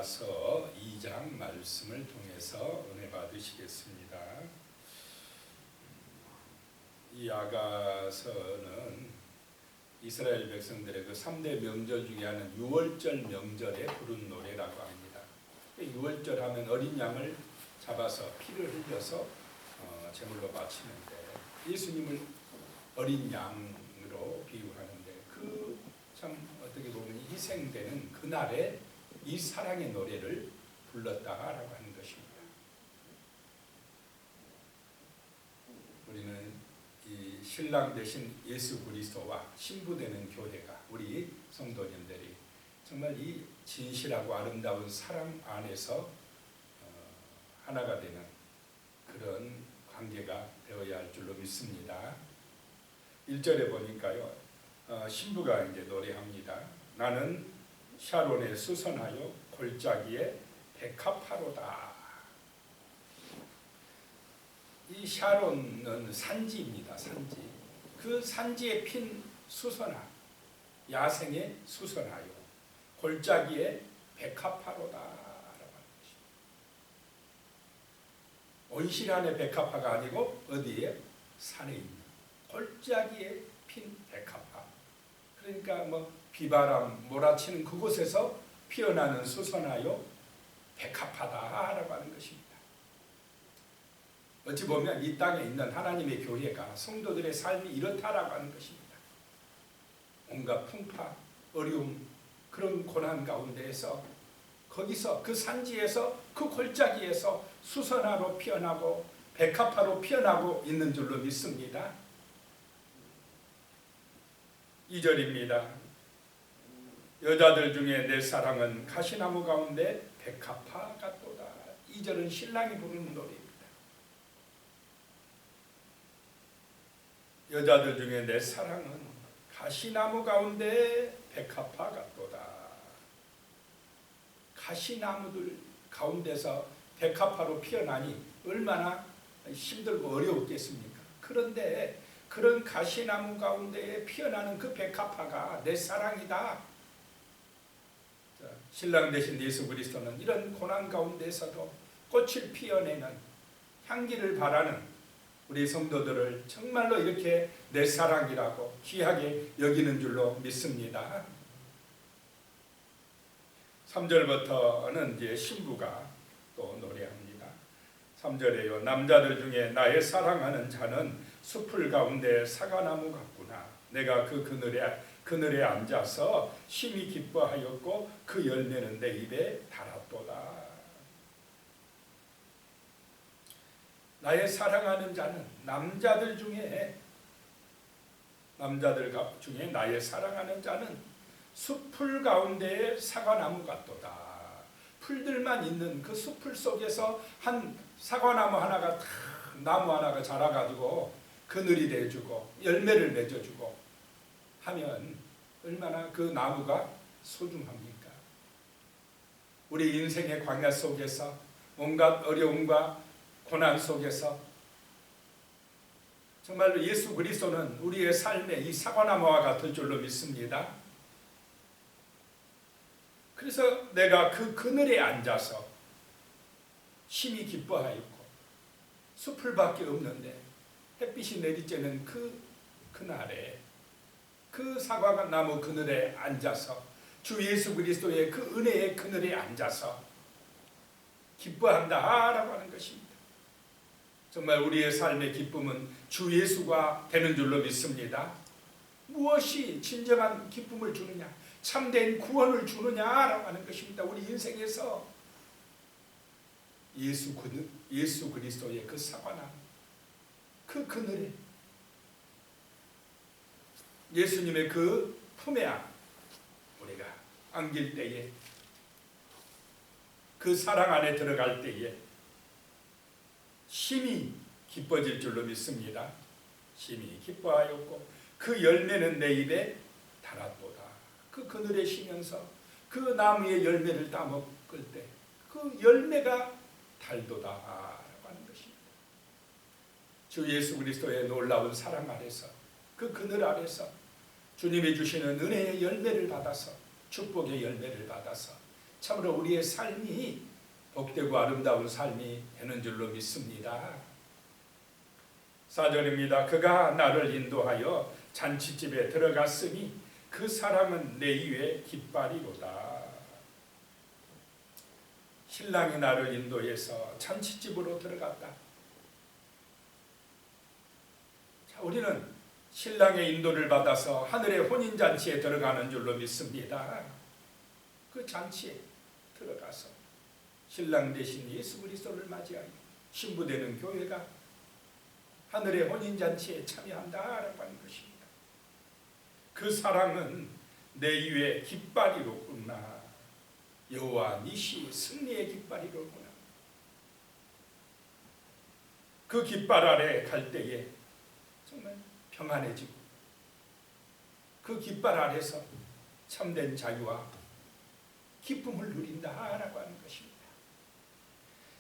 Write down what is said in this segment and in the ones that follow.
야가서 2장 말씀을 통해서 은혜 받으시겠습니다. 이 야가서는 이스라엘 백성들의 그 3대 명절 중에 하나인 유월절 명절에 부른 노래라고 합니다. 6월절 하면 어린 양을 잡아서 피를 흘려서 제물로 바치는데 예수님을 어린 양으로 비유하는데 그 참 어떻게 보면 희생되는 그날에 이 사랑의 노래를 불렀다라고 하는 것입니다. 우리는 이 신랑 되신 예수 그리스도와 신부되는 교회가 우리 성도님들이 정말 이 진실하고 아름다운 사랑 안에서 하나가 되는 그런 관계가 되어야 할 줄로 믿습니다. 1절에 보니까요, 신부가 이제 노래합니다. 나는 샤론에 수선하여 골짜기에 백합화로다. 이 샤론은 산지입니다. 산지. 그 산지에 핀 수선화, 야생의 수선하여 골짜기에 백합화로다 라고 하는 것입니다. 온실안의 백합화가 아니고 어디에? 산에 있는 골짜기에 핀 백합화. 그러니까 비바람 몰아치는 그곳에서 피어나는 수선하여 백합화다라고 하는 것입니다. 어찌 보면 이 땅에 있는 하나님의 교회가 성도들의 삶이 이렇다라고 하는 것입니다. 온갖 풍파, 어려움, 그런 고난 가운데에서 거기서 그 산지에서 그 골짜기에서 수선화로 피어나고 백합화로 피어나고 있는 줄로 믿습니다. 2절입니다. 여자들 중에 내 사랑은 가시나무 가운데 백합화 같도다. 2절은 신랑이 부르는 노래입니다. 여자들 중에 내 사랑은 가시나무 가운데 백합화 같도다. 가시나무들 가운데서 백합화로 피어나니 얼마나 힘들고 어려웠겠습니까? 그런데 그런 가시나무 가운데에 피어나는 그 백합화가 내 사랑이다. 신랑 되신 예수 그리스도는 이런 고난 가운데서도 꽃을 피어내는 향기를 바라는 우리 성도들을 정말로 이렇게 내 사랑이라고 귀하게 여기는 줄로 믿습니다. 3절부터는 이제 신부가 또 노래합니다. 3절에요. 남자들 중에 나의 사랑하는 자는 숲을 가운데 사과나무 같구나. 내가 그 그늘에 앉아서 심히 기뻐하였고 그 열매는 내 입에 달았도다. 나의 사랑하는 자는 남자들 중에 나의 사랑하는 자는 숲을 가운데의 사과나무 같도다. 풀들만 있는 그 숲을 속에서 한 사과나무 하나가 나무 하나가 자라가지고 그늘이 돼주고 열매를 맺어주고 하면 얼마나 그 나무가 소중합니까? 우리 인생의 광야 속에서 온갖 어려움과 고난 속에서 정말로 예수 그리스도는 우리의 삶의 이 사과나무와 같을 줄로 믿습니다. 그래서 내가 그 그늘에 앉아서 심히 기뻐하였고 숲을밖에 없는데 햇빛이 내리쬐는 그날에 그 사과나무 그늘에 앉아서 주 예수 그리스도의 그 은혜의 그늘에 앉아서 기뻐한다라고 하는 것입니다. 정말 우리의 삶의 기쁨은 주 예수가 되는 줄로 믿습니다. 무엇이 진정한 기쁨을 주느냐, 참된 구원을 주느냐라고 하는 것입니다. 우리 인생에서 예수 그리스도의 그 사과나무, 그 그늘에 예수님의 그 품에 우리가 안길 때에 그 사랑 안에 들어갈 때에 심히 기뻐질 줄로 믿습니다. 심히 기뻐하였고 그 열매는 내 입에 달았도다. 그 그늘에 쉬면서 그 나무의 열매를 따먹을 때 그 열매가 달도다 라고 하는 것입니다. 주 예수 그리스도의 놀라운 사랑 아래서 그 그늘 아래서 주님이 주시는 은혜의 열매를 받아서 축복의 열매를 받아서 참으로 우리의 삶이 복되고 아름다운 삶이 되는 줄로 믿습니다. 4절입니다. 그가 나를 인도하여 잔치집에 들어갔으니 그 사람은 내 입에 깃발이로다. 신랑이 나를 인도해서 잔치집으로 들어갔다. 자, 우리는 신랑의 인도를 받아서 하늘의 혼인잔치에 들어가는 줄로 믿습니다. 그 잔치에 들어가서 신랑 대신 예수 그리스도를 맞이하여 신부되는 교회가 하늘의 혼인잔치에 참여한다라고 하는 것입니다. 그 사랑은 내 입에 깃발이로구나. 여호와 니시 승리의 깃발이로구나. 그 깃발 아래 갈 때에 정말 평안해지고 그 깃발 아래서 참된 자유와 기쁨을 누린다라고 하는 것입니다.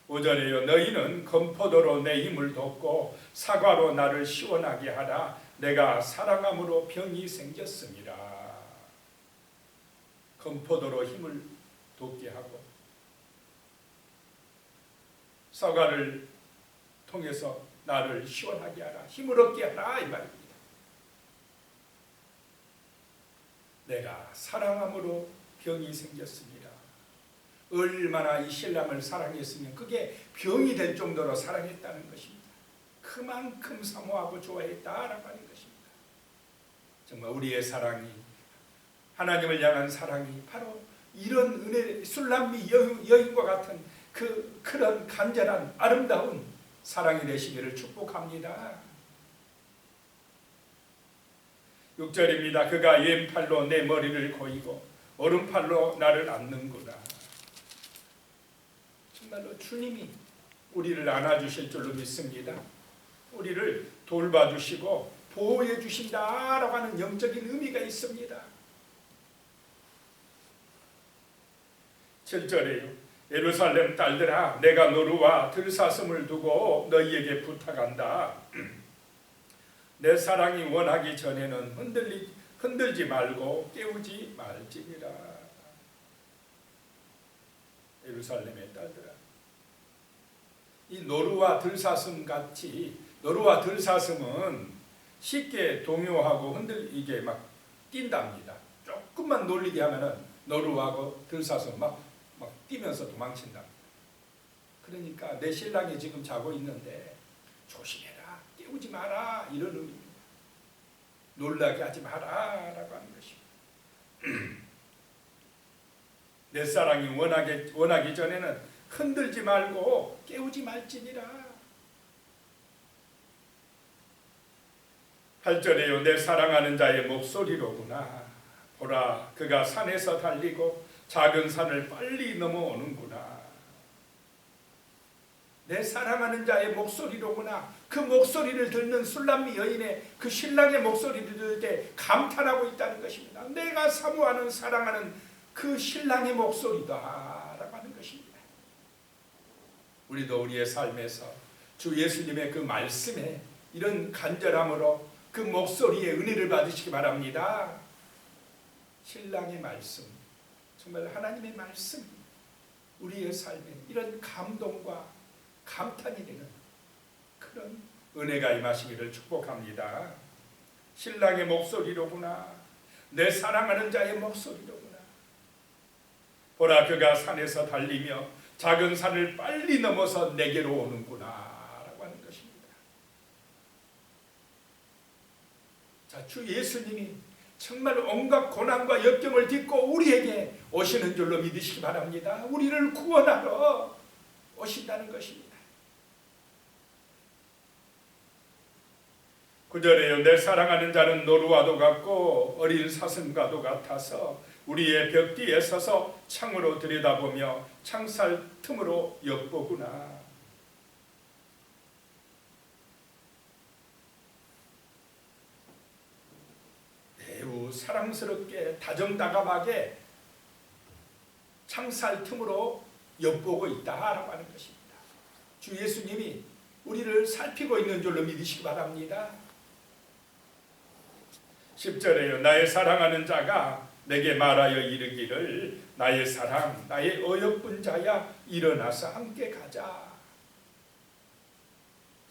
5절에요. 너희는 건포도로 내 힘을 돋고 사과로 나를 시원하게 하라. 내가 사랑함으로 병이 생겼습니다. 건포도로 힘을 돋게 하고 사과를 통해서 나를 시원하게 하라. 힘을 얻게 하라 이 말입니다. 내가 사랑함으로 병이 생겼습니다. 얼마나 이 신랑을 사랑했으면 그게 병이 될 정도로 사랑했다는 것입니다. 그만큼 사모하고 좋아했다라고 하는 것입니다. 정말 우리의 사랑이, 하나님을 향한 사랑이 바로 이런 은혜, 술람미 여인과 같은 그런 간절한 아름다운 사랑이 되시기를 축복합니다. 6절입니다. 그가 왼팔로 내 머리를 고이고 오른팔로 나를 안는구나. 정말로 주님이 우리를 안아주실 줄로 믿습니다. 우리를 돌봐주시고 보호해 주신다라고 하는 영적인 의미가 있습니다. 7절에요. 예루살렘 딸들아, 내가 노루와 들사슴을 두고 너희에게 부탁한다. 내 사랑이 원하기 전에는 흔들지 말고 깨우지 말지니라. 예루살렘의 딸들아, 이 노루와 들사슴 같이, 노루와 들사슴은 쉽게 동요하고 이게 막 뛴답니다. 조금만 놀리게 하면은 노루하고 들사슴 막 뛰면서 도망친답니다. 그러니까 내 신랑이 지금 자고 있는데 조심해라, 깨우지 마라, 이런 의미입니다. 놀라게 하지 마라 라고 하는 것입니다. 내 사랑이 원하기 전에는 흔들지 말고 깨우지 말지니라. 8절에요. 내 사랑하는 자의 목소리로구나. 보라, 그가 산에서 달리고 작은 산을 빨리 넘어오는구나. 내 사랑하는 자의 목소리로구나. 그 목소리를 듣는 술람미 여인의 그 신랑의 목소리를 들을 때 감탄하고 있다는 것입니다. 내가 사모하는 사랑하는 그 신랑의 목소리다라고 하는 것입니다. 우리도 우리의 삶에서 주 예수님의 그 말씀에 이런 간절함으로 그 목소리에 은혜를 받으시기 바랍니다. 신랑의 말씀, 정말 하나님의 말씀, 우리의 삶에 이런 감동과 감탄이 되는 그런 은혜가 임하시기를 축복합니다. 신랑의 목소리로구나. 내 사랑하는 자의 목소리로구나. 보라, 그가 산에서 달리며 작은 산을 빨리 넘어서 내게로 오는구나 라고 하는 것입니다. 자, 주 예수님이 정말 온갖 고난과 역경을 딛고 우리에게 오시는 줄로 믿으시기 바랍니다. 우리를 구원하러 오신다는 것입니다. 9절에요. 내 사랑하는 자는 노루와도 같고 어린 사슴과도 같아서 우리의 벽 뒤에 서서 창으로 들여다보며 창살 틈으로 엿보구나. 매우 사랑스럽게 다정다감하게 창살 틈으로 엿보고 있다라고 하는 것입니다. 주 예수님이 우리를 살피고 있는 줄로 믿으시기 바랍니다. 10절에요. 나의 사랑하는 자가 내게 말하여 이르기를 나의 사랑 나의 어여쁜 자야 일어나서 함께 가자.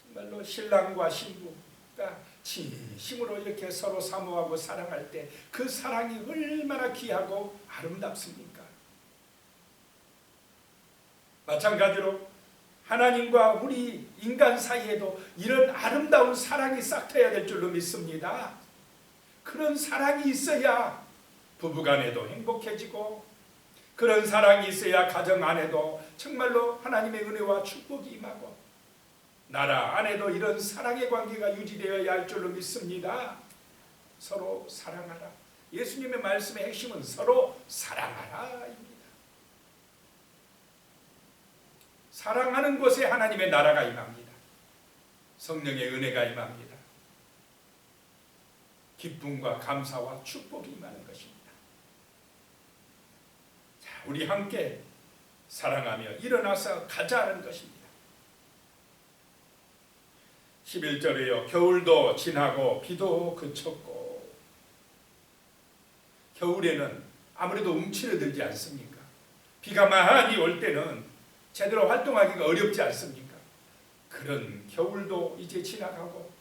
정말로 신랑과 신부가 진심으로 이렇게 서로 사모하고 사랑할 때 그 사랑이 얼마나 귀하고 아름답습니까? 마찬가지로 하나님과 우리 인간 사이에도 이런 아름다운 사랑이 싹트어야 될 줄로 믿습니다. 그런 사랑이 있어야 부부간에도 행복해지고, 그런 사랑이 있어야 가정 안에도 정말로 하나님의 은혜와 축복이 임하고, 나라 안에도 이런 사랑의 관계가 유지되어야 할 줄로 믿습니다. 서로 사랑하라. 예수님의 말씀의 핵심은 서로 사랑하라입니다. 사랑하는 곳에 하나님의 나라가 임합니다. 성령의 은혜가 임합니다. 기쁨과 감사와 축복이 임하는 것입니다. 자, 우리 함께 사랑하며 일어나서 가자는 것입니다. 11절에요. 겨울도 지나고 비도 그쳤고. 겨울에는 아무래도 움츠러들지 않습니까? 비가 많이 올 때는 제대로 활동하기가 어렵지 않습니까? 그런 겨울도 이제 지나가고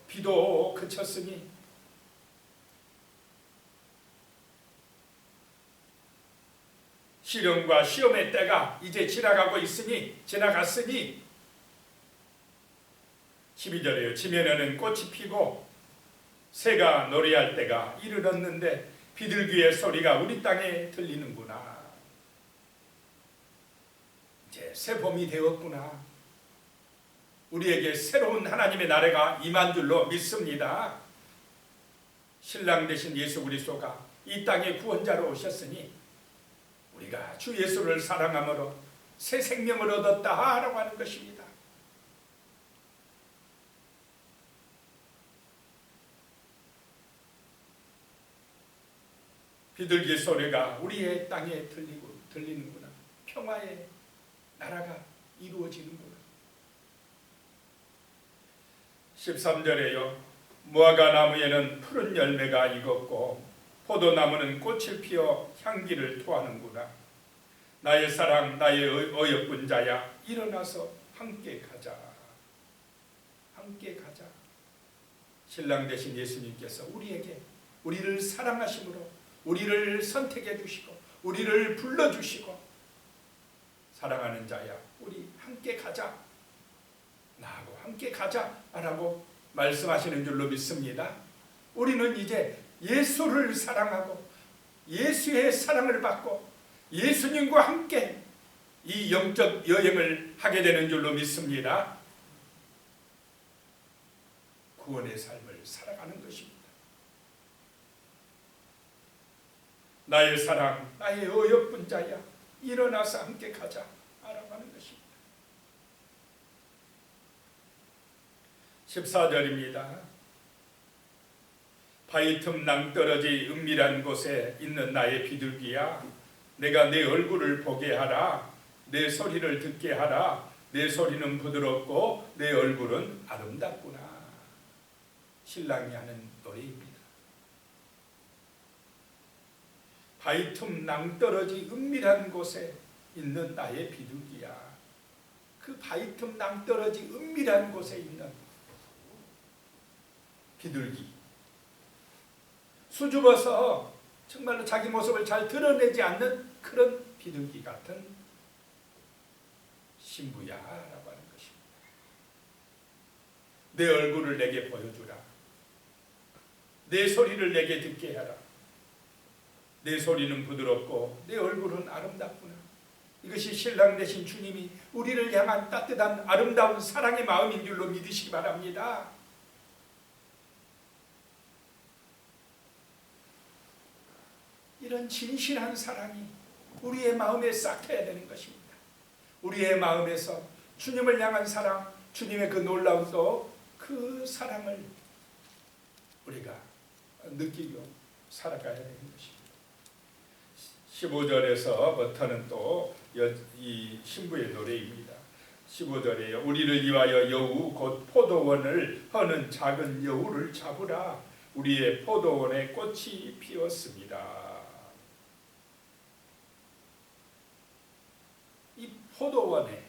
비도 그쳤으니 시련과 시험의 때가 이제 지나갔으니 12절에요. 지면에는 꽃이 피고 새가 노래할 때가 이르렀는데 비둘기의 소리가 우리 땅에 들리는구나. 이제 새 봄이 되었구나. 우리에게 새로운 하나님의 나라가 임한 줄로 믿습니다. 신랑 되신 예수 그리스도가 이 땅에 구원자로 오셨으니 우리가 주 예수를 사랑함으로 새 생명을 얻었다라고 하는 것입니다. 비둘기 소리가 우리의 땅에 들리는구나. 평화의 나라가 이루어지는구나. 13절에요. 무화과 나무에는 푸른 열매가 익었고 포도나무는 꽃을 피워 향기를 토하는구나. 나의 사랑 나의 어여쁜 자야 일어나서 함께 가자. 함께 가자. 신랑 되신 예수님께서 우리를 사랑하심으로 우리를 선택해 주시고 우리를 불러주시고 사랑하는 자야 우리 함께 가자. 나하고 함께 가자라고 말씀하시는 줄로 믿습니다. 우리는 이제 예수를 사랑하고 예수의 사랑을 받고 예수님과 함께 이 영적 여행을 하게 되는 줄로 믿습니다. 구원의 삶을 살아가는 것입니다. 나의 사랑, 나의 어여쁜 자야 일어나서 함께 가자 라고 하는 것입니다. 14절입니다. 바위 틈 낭떠러지 은밀한 곳에 있는 나의 비둘기야 내가 내 얼굴을 보게 하라. 내 소리를 듣게 하라. 내 소리는 부드럽고 내 얼굴은 아름답구나. 신랑이 하는 노래입니다. 바위 틈 낭떠러지 은밀한 곳에 있는 나의 비둘기야. 그 바위 틈 낭떠러지 은밀한 곳에 있는 비둘기. 수줍어서 정말로 자기 모습을 잘 드러내지 않는 그런 비둘기 같은 신부야라고 하는 것입니다. 내 얼굴을 내게 보여주라. 내 소리를 내게 듣게 하라. 내 소리는 부드럽고 내 얼굴은 아름답구나. 이것이 신랑 되신 주님이 우리를 향한 따뜻한 아름다운 사랑의 마음인 줄로 믿으시기 바랍니다. 이런 진실한 사랑이 우리의 마음에 싹트어야 되는 것입니다. 우리의 마음에서 주님을 향한 사랑, 주님의 그 놀라운 또 그 사랑을 우리가 느끼고 살아가야 되는 것입니다. 15절에서부터는 또 이 신부의 노래입니다. 15절에요. 우리를 위하여 여우 곧 포도원을 허는 작은 여우를 잡으라. 우리의 포도원에 꽃이 피었습니다. 이 포도원에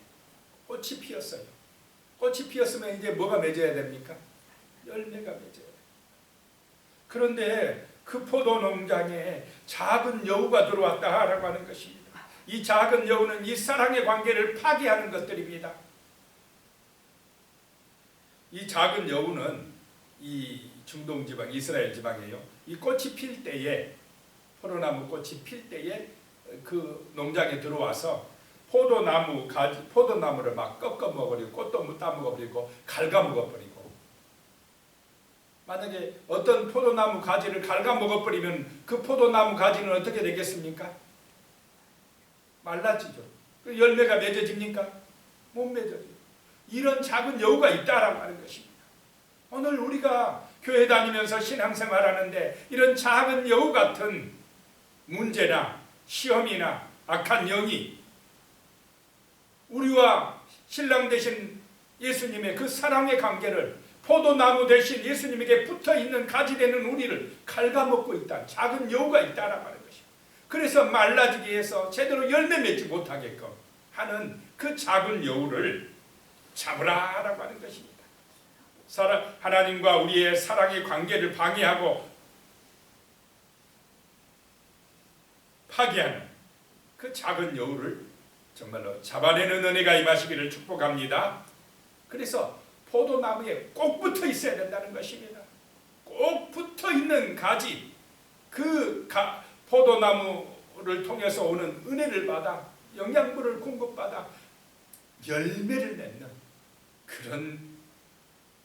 꽃이 피었어요. 꽃이 피었으면 이제 뭐가 맺어야 됩니까? 열매가 맺어야 돼요. 그런데 그 포도 농장에 작은 여우가 들어왔다라고 하는 것입니다. 이 작은 여우는 이 사랑의 관계를 파괴하는 것들입니다. 이 작은 여우는 이 중동 지방, 이스라엘 지방이에요. 이 꽃이 필 때에, 포도나무 꽃이 필 때에 그 농장에 들어와서 포도나무를 막 꺾어 먹어버리고 꽃도 따먹어버리고 갉아먹어버리고, 만약에 어떤 포도나무 가지를 갉아먹어버리면 그 포도나무 가지는 어떻게 되겠습니까? 말라지죠. 그 열매가 맺어집니까? 못 맺어져요. 이런 작은 여우가 있다라고 하는 것입니다. 오늘 우리가 교회 다니면서 신앙생활하는데 이런 작은 여우 같은 문제나 시험이나 악한 영이 우리와 신랑 되신 예수님의 그 사랑의 관계를, 포도나무 대신 예수님에게 붙어있는 가지 되는 우리를 갉아먹고 있다. 작은 여우가 있다라고 하는 것입니다. 그래서 말라지게 해서 제대로 열매 맺지 못하게끔 하는 그 작은 여우를 잡으라라고 하는 것입니다. 하나님과 우리의 사랑의 관계를 방해하고 파괴하는 그 작은 여우를 정말로 잡아내는 은혜가 임하시기를 축복합니다. 그래서 포도나무에 꼭 붙어 있어야 된다는 것입니다. 꼭 붙어 있는 가지, 그 포도나무를 통해서 오는 은혜를 받아 영양분을 공급받아 열매를 맺는 그런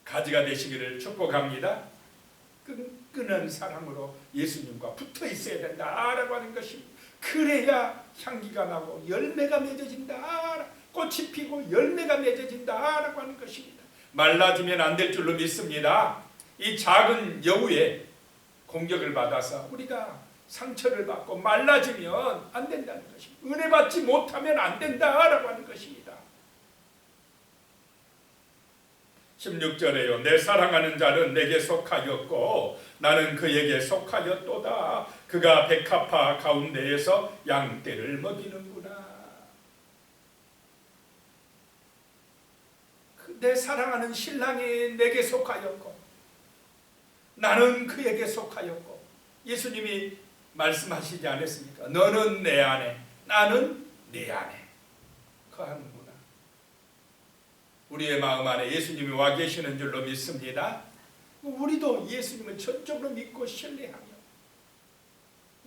가지가 되시기를 축복합니다. 끈끈한 사랑으로 예수님과 붙어 있어야 된다라고 하는 것입니다. 그래야 향기가 나고 열매가 맺어진다, 꽃이 피고 열매가 맺어진다라고 하는 것입니다. 말라지면 안 될 줄로 믿습니다. 이 작은 여우의 공격을 받아서 우리가 상처를 받고 말라지면 안 된다는 것입니다. 은혜 받지 못하면 안 된다라고 하는 것입니다. 16절에요. 내 사랑하는 자는 내게 속하였고 나는 그에게 속하였도다. 그가 백합화 가운데에서 양떼를 먹이는구나. 내 사랑하는 신랑이 내게 속하였고 나는 그에게 속하였고, 예수님이 말씀하시지 않았습니까? 너는 내 안에, 나는 네 안에 거하는구나. 우리의 마음 안에 예수님이 와 계시는 줄로 믿습니다. 우리도 예수님을 전적으로 믿고 신뢰하며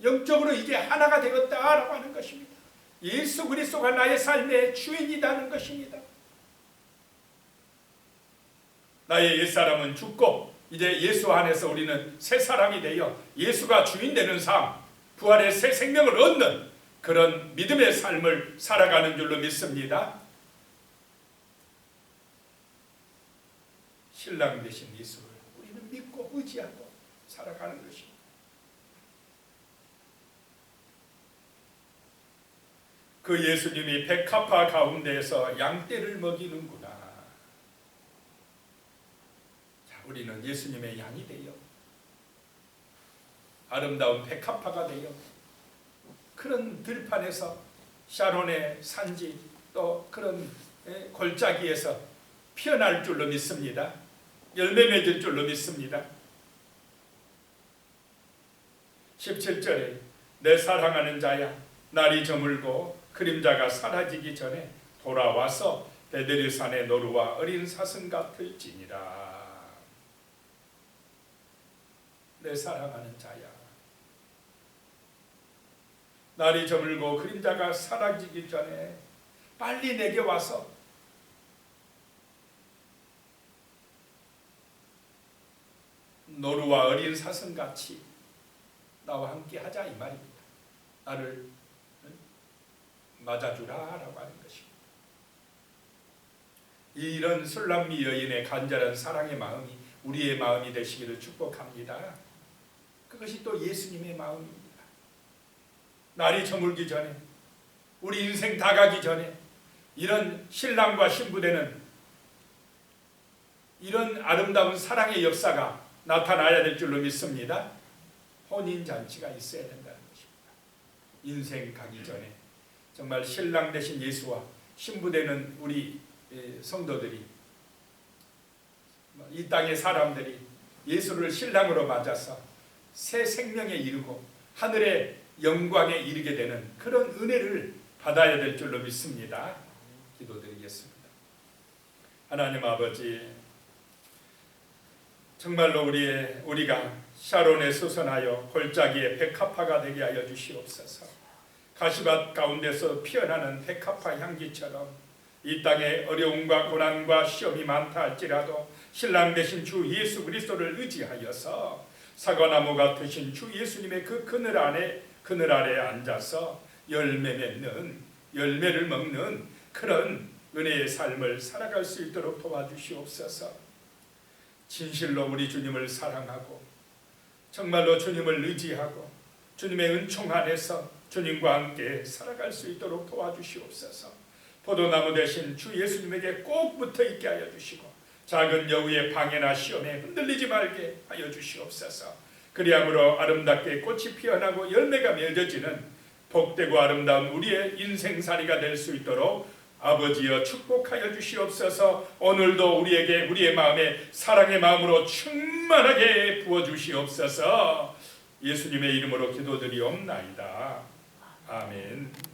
영적으로 이제 하나가 되었다라고 하는 것입니다. 예수 그리스도가 나의 삶의 주인이라는 것입니다. 나의 옛사람은 죽고 이제 예수 안에서 우리는 새 사람이 되어 예수가 주인 되는 삶, 부활의 새 생명을 얻는 그런 믿음의 삶을 살아가는 줄로 믿습니다. 신랑 되신 예수를 우리는 믿고 의지하고 살아가는 것입니다. 그 예수님이 백합화 가운데에서 양떼를 먹이는구나. 자, 우리는 예수님의 양이 되어 아름다운 백합화가 되어 그런 들판에서 샤론의 산지 또 그런 골짜기에서 피어날 줄로 믿습니다. 열매 맺을 줄로 믿습니다. 17절에 내 사랑하는 자야 날이 저물고 그림자가 사라지기 전에 돌아와서 베들리산의 노루와 어린 사슴 같을지니라. 내 사랑하는 자야 날이 저물고 그림자가 사라지기 전에 빨리 내게 와서 노루와 어린 사슴같이 나와 함께 하자 이 말입니다. 나를 맞아주라라고 하는 것입니다. 이런 술람미 여인의 간절한 사랑의 마음이 우리의 마음이 되시기를 축복합니다. 그것이 또 예수님의 마음입니다. 날이 저물기 전에, 우리 인생 다 가기 전에 이런 신랑과 신부되는 이런 아름다운 사랑의 역사가 나타나야 될 줄로 믿습니다. 혼인잔치가 있어야 된다는 것입니다. 인생 가기 전에 정말 신랑 되신 예수와 신부되는 우리 성도들이, 이 땅의 사람들이 예수를 신랑으로 맞아서 새 생명에 이르고 하늘의 영광에 이르게 되는 그런 은혜를 받아야 될 줄로 믿습니다. 기도드리겠습니다. 하나님 아버지, 정말로 우리가 샤론에 수선하여 골짜기의 백합화가 되게 하여 주시옵소서. 가시밭 가운데서 피어나는 백합화 향기처럼 이 땅에 어려움과 고난과 시험이 많다 할지라도 신랑 되신 주 예수 그리스도를 의지하여서 사과나무 같으신 주 예수님의 그 그늘 아래 앉아서 열매 맺는, 열매를 먹는 그런 은혜의 삶을 살아갈 수 있도록 도와주시옵소서. 진실로 우리 주님을 사랑하고 정말로 주님을 의지하고 주님의 은총 안에서 주님과 함께 살아갈 수 있도록 도와주시옵소서. 포도나무 대신 주 예수님에게 꼭 붙어 있게 하여 주시고 작은 여우의 방해나 시험에 흔들리지 말게 하여 주시옵소서. 그리함으로 아름답게 꽃이 피어나고 열매가 맺어지는 복되고 아름다운 우리의 인생살이가 될 수 있도록 아버지여 축복하여 주시옵소서. 오늘도 우리에게 우리의 마음에 사랑의 마음으로 충만하게 부어주시옵소서. 예수님의 이름으로 기도드리옵나이다. 아멘.